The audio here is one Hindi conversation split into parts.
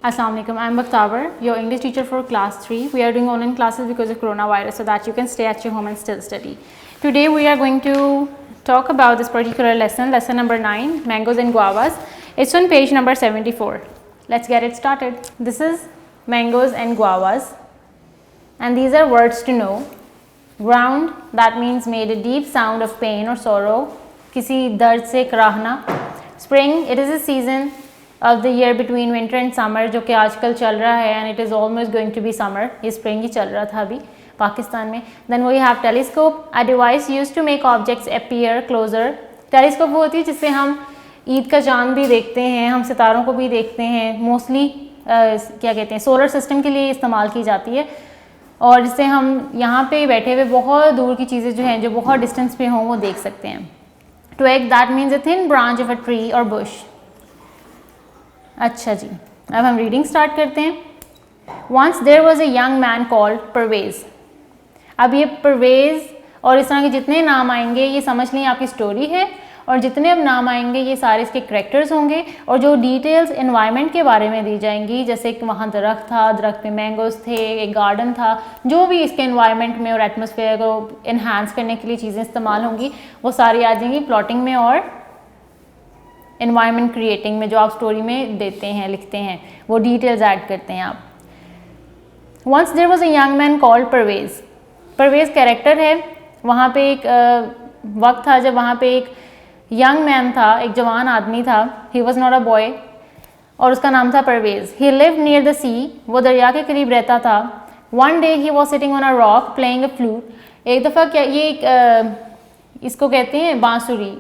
Assalamu alaikum. I'm Bakhtabar, your English teacher for class 3. We are doing online classes because of coronavirus so that you can stay at your home and still study. Today we are going to talk about this particular lesson, lesson number 9, mangoes and guavas. It's on page number 74. Let's get it started. This is mangoes and guavas, and these are words to know. Ground, that means made a deep sound of pain or sorrow, किसी दर्द से कराहना. Spring, it is a season of the year between winter and summer, जो कि आजकल चल रहा है, and it is almost going to be summer. ये spring ही चल रहा था अभी पाकिस्तान में. Then we have telescope, a device used to make objects appear closer. Telescope वो होती है जिससे हम ईद का चांद भी देखते हैं, हम सितारों को भी देखते हैं. मोस्टली क्या कहते हैं, सोलर सिस्टम के लिए इस्तेमाल की जाती है, और जिससे हम यहाँ पे बैठे हुए बहुत दूर की चीज़ें जो हैं, जो बहुत डिस्टेंस पे हों, वो देख सकते हैं. Twig, that means a thin branch of a tree or bush. अच्छा जी, अब हम रीडिंग स्टार्ट करते हैं. Once there was a young man called Parvez. अब ये परवेज़ और इस तरह के जितने नाम आएंगे ये समझ लें आपकी स्टोरी है, और जितने अब नाम आएंगे ये सारे इसके करेक्टर्स होंगे, और जो डिटेल्स एनवायरनमेंट के बारे में दी जाएंगी, जैसे कि वहाँ दरख्त था, दरख्त पे मैंगोज थे, एक गार्डन था, जो भी इसके एनवायरनमेंट में और एटमॉस्फेयर को इन्हांस करने के लिए चीज़ें इस्तेमाल होंगी, वो सारी आ जाएंगी प्लॉटिंग में और एनवायरनमेंट क्रिएटिंग में, जो आप स्टोरी में देते हैं, लिखते हैं, वो डिटेल्स ऐड करते हैं आप. Once there was a young man called Parvez. Parvez character है. वहाँ पे एक वक्त था जब वहाँ पे एक यंग मैन था, एक जवान आदमी था. He was not a boy, और उसका नाम था Parvez. He lived near the sea, वो दरिया के करीब रहता था. One day he was sitting on a rock playing a flute. एक दफ़ा क्या ये इसको कहते हैं बांसुरी,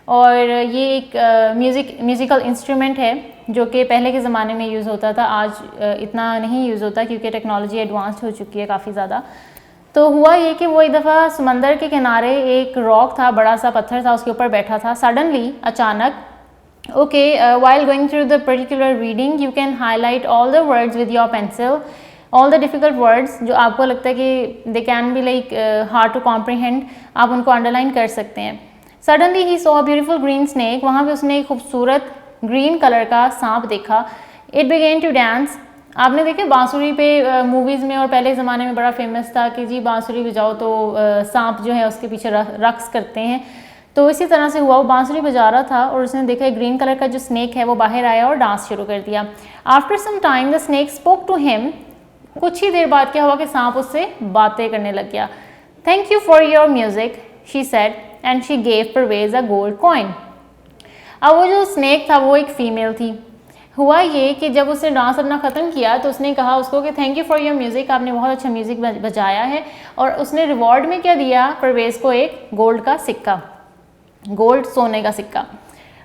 और ये एक म्यूज़िकल इंस्ट्रूमेंट है जो कि पहले के ज़माने में यूज़ होता था. आज इतना नहीं यूज़ होता क्योंकि टेक्नोलॉजी एडवांस हो चुकी है काफ़ी ज़्यादा. तो हुआ ये कि वो एक दफ़ा समंदर के किनारे एक रॉक था, बड़ा सा पत्थर था, उसके ऊपर बैठा था. सडनली, अचानक, okay, while going through the particular reading you can highlight all the words with your pencil, all the difficult words जो आपको लगता है कि they can be like hard to comprehend, आप उनको अंडरलाइन कर सकते हैं. सडनली ही saw a beautiful green snake. वहाँ पे उसने एक खूबसूरत ग्रीन कलर का सांप देखा. It began to dance. आपने देखे बांसुरी पे मूवीज़ में, और पहले ज़माने में बड़ा फेमस था कि जी बांसुरी बजाओ तो सांप जो है उसके पीछे रक्स करते हैं. तो इसी तरह से हुआ, वो बांसुरी बजा रहा था और उसने देखा ग्रीन कलर का जो स्नेक है वो बाहर आया और डांस शुरू कर दिया. After some time the snake spoke to him. कुछ ही देर बाद क्या हुआ कि सांप उससे बातें करने लग गया. Thank you for your music, she said, and she gave Parvez a gold coin. अब वो जो स्नेक था वो एक फ़ीमेल थी. हुआ ये कि जब उसने डांस अपना ख़त्म किया तो उसने कहा उसको कि thank you for your music, आपने बहुत अच्छा म्यूज़िक बजाया है, और उसने रिवॉर्ड में क्या दिया परवेज़ को, एक गोल्ड का सिक्का, गोल्ड सोने का सिक्का.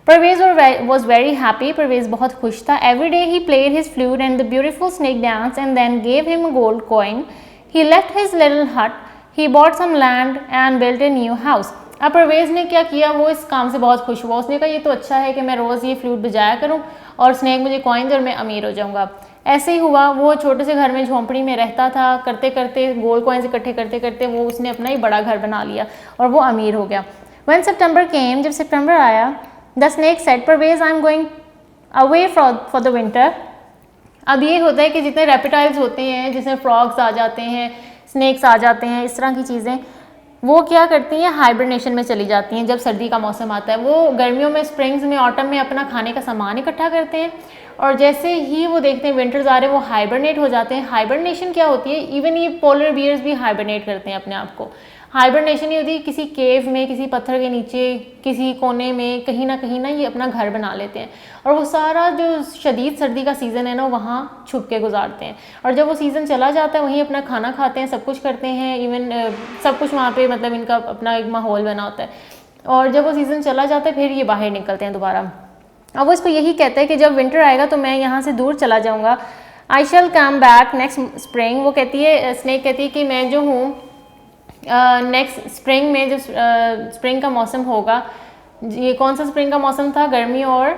Parvez was very happy. Parvez बहुत खुश था. Every day he played his flute and the beautiful snake dance and then gave him a gold coin. He left his little hut. He bought some land and built a new house. अब परवेज़ ने क्या किया, वो इस काम से बहुत खुश हुआ. उसने कहा ये तो अच्छा है कि मैं रोज़ ये फ्लूट बजाया करूं और स्नेक मुझे कॉइन दे और मैं अमीर हो जाऊंगा. ऐसे ही हुआ. वो छोटे से घर में झोंपड़ी में रहता था. करते करते गोल्ड कॉइन्स इकट्ठे करते करते वो उसने अपना ही बड़ा घर बना लिया और वो अमीर हो गया. व्हेन सितंबर केम, जब सितंबर आया, the snake said Parvez I am going away for the winter. अब ये होता है कि जितने रेप्टाइल्स होते हैं, जिसमें फ्रॉग्स आ जाते हैं, स्नेक्स आ जाते हैं, इस तरह की चीज़ें, वो क्या करती हैं, हाइबरनेशन में चली जाती हैं. जब सर्दी का मौसम आता है, वो गर्मियों में, स्प्रिंग्स में, ऑटम में अपना खाने का सामान इकट्ठा करते हैं, और जैसे ही वो देखते हैं विंटर्स आ रहे हैं वो हाइबरनेट हो जाते हैं. हाइबरनेशन क्या होती है, इवन ये पोलर बियर्स भी हाइबरनेट करते हैं अपने आप को. हाइबरनेशन ये होती है किसी केव में, किसी पत्थर के नीचे, किसी कोने में, कहीं ना ये अपना घर बना लेते हैं, और वो सारा जो शदीद सर्दी का सीज़न है ना वहाँ छुप के गुजारते हैं. और जब वो सीज़न चला जाता है वहीं अपना खाना खाते हैं, सब कुछ करते हैं, इवन सब कुछ वहाँ पे, मतलब इनका अपना एक माहौल बना होता है. और जब वो सीज़न चला जाता है फिर ये बाहर निकलते हैं दोबारा. अब वो इसको यही कहता है कि जब विंटर आएगा तो मैं यहाँ से दूर चला जाऊँगा. आई शैल कम बैक नेक्स्ट स्प्रिंग. वो कहती है, स्नेक कहती है कि मैं जो हूँ नेक्स्ट स्प्रिंग में, जो स्प्रिंग का मौसम होगा, ये कौन सा स्प्रिंग का मौसम था, गर्मी और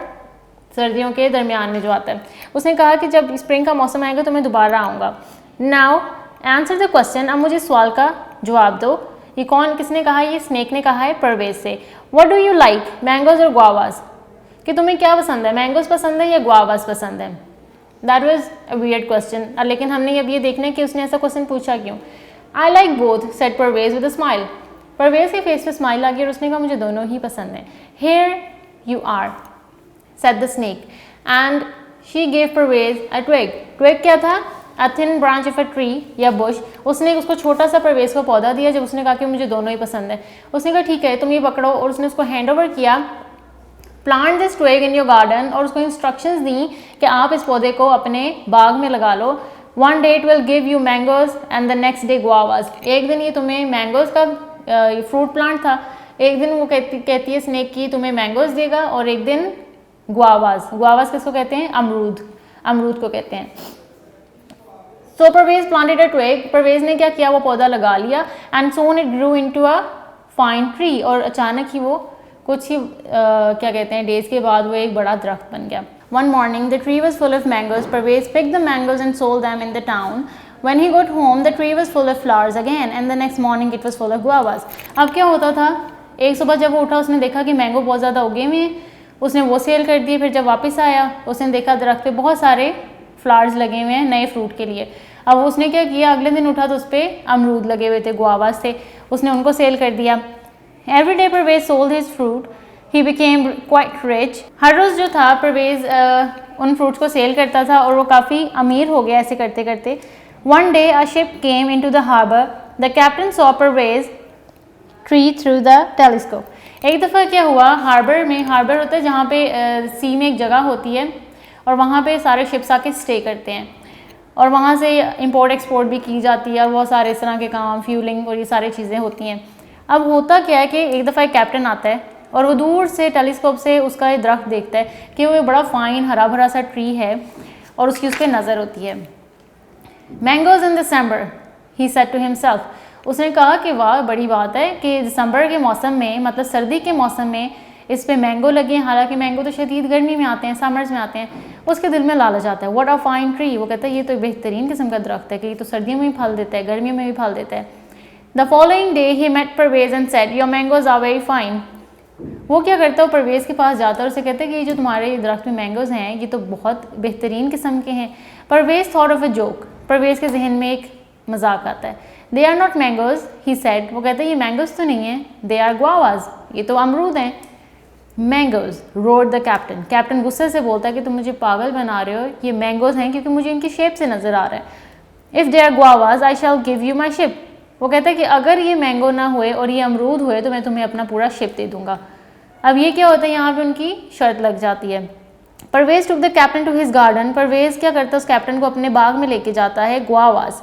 सर्दियों के दरमियान में जो आता है. उसने कहा कि जब स्प्रिंग का मौसम आएगा तो मैं दोबारा आऊँगा. Now answer the question. अब मुझे सवाल का जवाब दो. ये कौन, किसने कहा, ये स्नेक ने कहा है परवेज़ से. What do you like, mangoes और गुआवाज, कि तुम्हें क्या पसंद है, मैंगोज पसंद है या गुआवाज पसंद है. That was a weird question, लेकिन हमने अब ये देखना है कि उसने ऐसा क्वेश्चन पूछा क्यों. I like both said Parvez with a smile. Parvez के फेस पे स्माइल आ गई और उसने कहा मुझे दोनों ही पसंद है. Here you are said the snake and she gave Parvez a twig. Twig क्या था? A thin branch of a tree या बुश. उसने उसको छोटा सा परवेज को पौधा दिया जब उसने कहा कि मुझे दोनों ही पसंद है. उसने कहा ठीक है तुम ये पकड़ो, और उसने उसको हैंड ओवर किया. Plant this twig in your garden, और उसको इंस्ट्रक्शंस दी कि आप इस पौधे को अपने बाग में लगा लो. One day it will give you mangoes and the next day guavas. एक दिन ये तुम्हें मैंगोज का फ्रूट प्लांट था, एक दिन वो कहती है स्नेक की तुम्हें मैंगोज देगा, और एक दिन गुआवाज. गुआवाज किसको कहते हैं? अमरूद. अमरूद को कहते हैं. So Parvez planted a twig. Parvez ने क्या किया? वो पौधा लगा लिया. And soon it grew into a fine tree. और अचानक ही वो कुछ ही क्या कहते हैं डेज के बाद वो एक बड़ा दरख्त बन गया. One morning the tree was full of mangoes. Parvez picked the mangoes and sold them in the town. When he got home, the tree was full of flowers again, and the next morning it was full of guavas. अब क्या होता था? एक सुबह जब वो उठा उसने देखा कि मैंगो बहुत ज़्यादा उगे हुए हैं, उसने वो सेल कर दिए. फिर जब वापस आया उसने देखा दरख्त पे बहुत सारे फ्लावर्स लगे हुए हैं नए फ्रूट के लिए. अब उसने क्या किया? अगले दिन उठा तो उस पर अमरूद लगे हुए थे, गुआवास थे, उसने उनको सेल कर दिया. Every day Parvez sold his fruit. He became quite rich. हर रोज़ जो था परवेज उन फ्रूट्स को सेल करता था और वो काफ़ी अमीर हो गया ऐसे करते करते. One day a ship came into the harbor. The captain saw Pervez tree through the telescope. एक दफ़ा क्या हुआ? हार्बर में, हार्बर होता है जहाँ पे सी में एक जगह होती है और वहाँ पे सारे शिप्स आके स्टे करते हैं और वहाँ से इंपोर्ट एक्सपोर्ट भी की जाती है और बहुत सारे इस तरह के काम, फ्यूलिंग और ये सारी चीज़ें होती हैं. अब होता क्या है कि एक दफ़ा एक कैप्टन आता है और वो दूर से टेलीस्कोप से उसका ये दरख्त देखता है कि वो बड़ा फाइन हरा भरा सा ट्री है और उसकी उस पर नज़र होती है. Mangoes in December, he said to himself. उसने कहा कि वाह बड़ी बात है कि दिसंबर के मौसम में, मतलब सर्दी के मौसम में इस पे मैंगो लगे हैं. हालांकि मैंगो तो शदीद गर्मी में आते हैं, समर्स में आते हैं. उसके दिल में लालच आता है. What a fine tree. वो कहता है ये तो बेहतरीन किस्म का दरख्त है कि ये तो सर्दियों में भी फल देता है, गर्मियों में भी फल देता है. The following day he met Parvez and said your mangoes are very fine. वो क्या करता है? वो परवेज के पास जाता है और उसे कहता है कि ये जो तुम्हारे दरख्त में मैंगोज हैं ये तो बहुत बेहतरीन किस्म के हैं. Parvez thought of a joke. Parvez के जहन में एक मजाक आता है. They are not mangoes, he said. वो कहते हैं ये मैंगोज तो नहीं है, दे आर गुआवाज, ये तो अमरूद हैं. Mangoes road the captain. Captain गुस्से से बोलता है कि तुम मुझे पागल बना रहे हो, ये मैंगोज हैं क्योंकि मुझे इनकी शेप से नज़र आ रहा है. If they are guavas I shall give you my ship. वो कहता है कि अगर ये मैंगो ना हुए और ये अमरूद हुए तो मैं तुम्हें अपना पूरा शिप दे दूंगा. अब ये क्या होता है? यहाँ पे उनकी शर्त लग जाती है. Parvez took the captain to his garden. Parvez क्या करता है? उस कैप्टन को अपने बाग में लेके जाता है. Guavas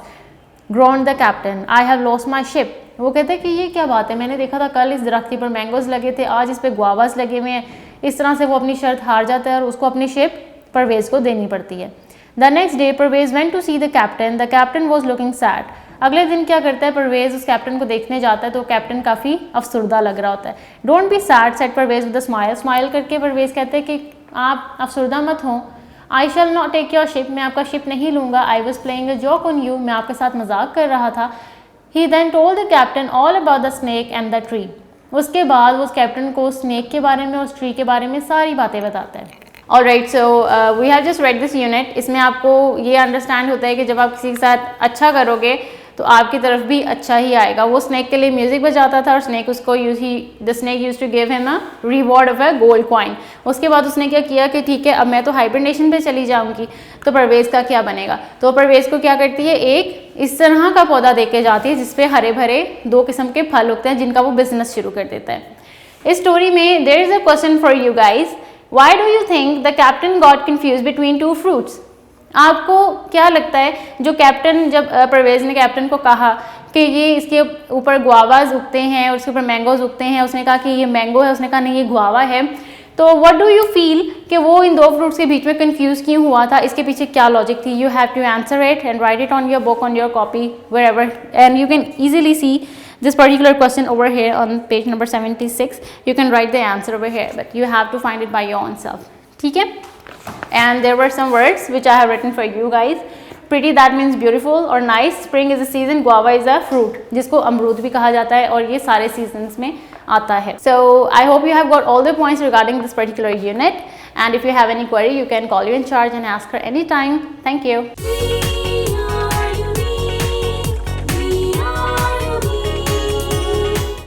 grown the captain I have lost my ship. वो कहते हैं कि ये क्या बात है, मैंने देखा था कल इस दरख्ती पर मैंगोज लगे थे, आज इस पे गुआवाज लगे हुए हैं. इस तरह से वो अपनी शर्त हार जाता है और उसको अपनी शिप परवेज को देनी पड़ती है. The next day Parvez went to see the captain. The captain was looking sad. अगले दिन क्या करता है? परवेज उस कैप्टन को देखने जाता है तो कैप्टन काफ़ी अफसुर्दा लग रहा होता है. Don't be sad said Parvez with a smile. Smile करके परवेज कहते हैं कि आप अफसुर्दा मत हो. I shall not take your ship. मैं आपका शिप नहीं लूँगा. I was playing a joke on you. मैं आपके साथ मजाक कर रहा था. He then told the captain all about the snake and the tree. उसके बाद वो उस कैप्टन को स्नेक के बारे में, उस ट्री के बारे में सारी बातें बताता है. Alright, so we have just read this unit. इसमें आपको ये अंडरस्टैंड होता है कि जब आप किसी के साथ अच्छा करोगे तो आपकी तरफ भी अच्छा ही आएगा. वो स्नेक के लिए म्यूजिक बजाता था और स्नेक उसको the snake used to give him a reward of a gold coin. उसके बाद उसने क्या किया कि ठीक है अब मैं तो हाइबरनेशन पे चली जाऊंगी, तो परवेज का क्या बनेगा? तो परवेज को क्या करती है? एक इस तरह का पौधा दे के जाती है जिसपे हरे भरे 2 किस्म के फल उगते हैं जिनका वो बिजनेस शुरू कर देता है. इस स्टोरी में there is a question for you guys. Why do you think the captain got confused between 2 fruits? आपको क्या लगता है जब परवेज ने कैप्टन को कहा कि ये इसके ऊपर गुआवाज उगते हैं और उसके ऊपर मैंगोज उगते हैं, उसने कहा कि ये मैंगो है, उसने कहा नहीं ये गुआवा है, तो व्हाट डू यू फील कि वो इन 2 फ्रूट्स के बीच में कंफ्यूज क्यों हुआ था? इसके पीछे क्या लॉजिक थी? You have to answer it and write it on your book, on your copy, wherever, and you can easily see this particular question over here on page number 76. You can write the answer over here, but you have to find it by your own self. ठीक है? And there were some words which I have written for you guys. Pretty, that means beautiful or nice. Spring is a season. Guava is a fruit, जिसको अमरूद भी कहा जाता है और ये सारे सीजन्स में आता है. So I hope you have got all the points regarding this particular unit, and if you have any query you can call you in charge and ask her anytime. Thank you.